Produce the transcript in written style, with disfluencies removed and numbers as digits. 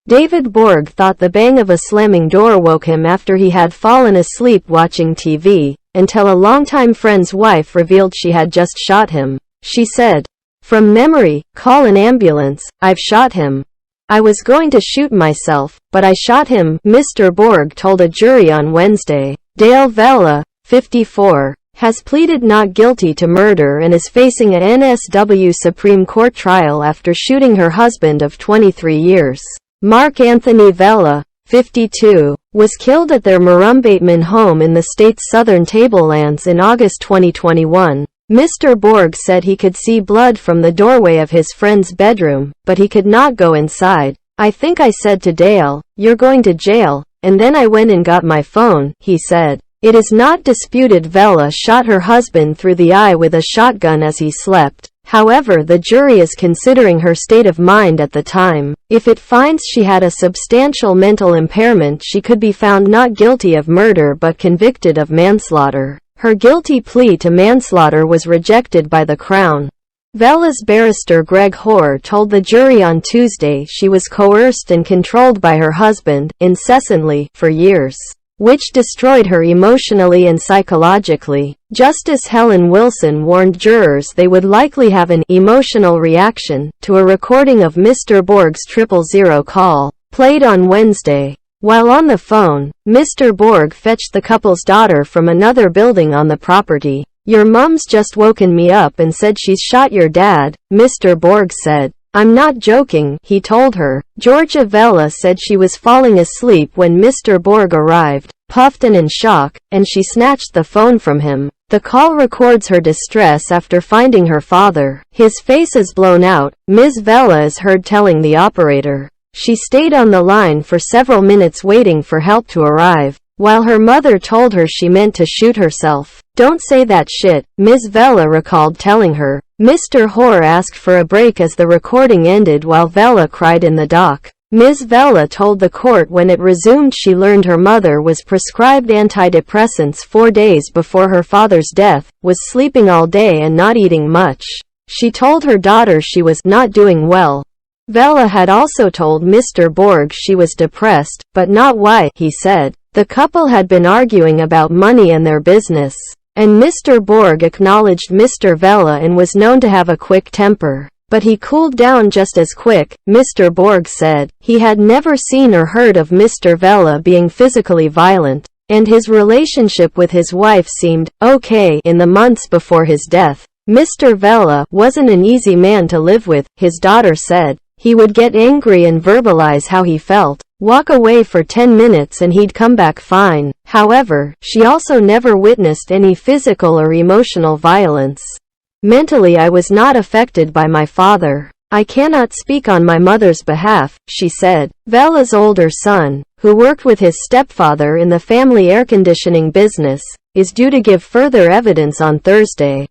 David Borg thought the bang of a slamming door woke him after he had fallen asleep watching TV, until a longtime friend's wife revealed she had just shot him. She said, "From memory, call an ambulance, I've shot him. I was going to shoot myself, but I shot him," Mr. Borg told a jury on Wednesday. Dale Vella, 54, has pleaded not guilty to murder and is facing an NSW Supreme Court trial after shooting her husband of 23 years. Mark Anthony Vella, 52, was killed at their Murrumbateman home in the state's southern tablelands in August 2021. Mr. Borg said he could see blood from the doorway of his friend's bedroom, but he could not go inside. "I think I said to Dale, 'You're going to jail,' and then I went and got my phone," he said. It is not disputed Vella shot her husband through the eye with a shotgun as he slept. However, the jury is considering her state of mind at the time. If it finds she had a substantial mental impairment, she could be found not guilty of murder but convicted of manslaughter. Her guilty plea to manslaughter was rejected by the Crown. Vella's barrister Greg Hoare told the jury on Tuesday she was coerced and controlled by her husband, incessantly, for years, which destroyed her emotionally and psychologically. Justice Helen Wilson warned jurors they would likely have an emotional reaction to a recording of Mr. Borg's 000 call, played on Wednesday. While on the phone, Mr. Borg fetched the couple's daughter from another building on the property. "Your mum's just woken me up and said she's shot your dad," Mr. Borg said. "I'm not joking," he told her. Georgia Vella said she was falling asleep when Mr. Borg arrived, puffed and in shock, and she snatched the phone from him. The call records her distress after finding her father. "His face is blown out," Ms. Vella is heard telling the operator. She stayed on the line for several minutes waiting for help to arrive, while her mother told her she meant to shoot herself. "Don't say that shit," Ms. Vella recalled telling her. Mr. Hoare asked for a break as the recording ended while Vella cried in the dock. Ms. Vella told the court when it resumed she learned her mother was prescribed antidepressants 4 days before her father's death, was sleeping all day and not eating much. She told her daughter she was not doing well. Vella had also told Mr. Borg she was depressed, but not why, he said. The couple had been arguing about money and their business, and Mr. Borg acknowledged Mr. Vella and was known to have a quick temper. But he cooled down just as quick, Mr. Borg said. He had never seen or heard of Mr. Vella being physically violent, and his relationship with his wife seemed okay in the months before his death. Mr. Vella wasn't an easy man to live with, his daughter said. He would get angry and verbalize how he felt, walk away for 10 minutes and he'd come back fine. However, she also never witnessed any physical or emotional violence. "Mentally I was not affected by my father. I cannot speak on my mother's behalf," she said. Vella's older son, who worked with his stepfather in the family air conditioning business, is due to give further evidence on Thursday.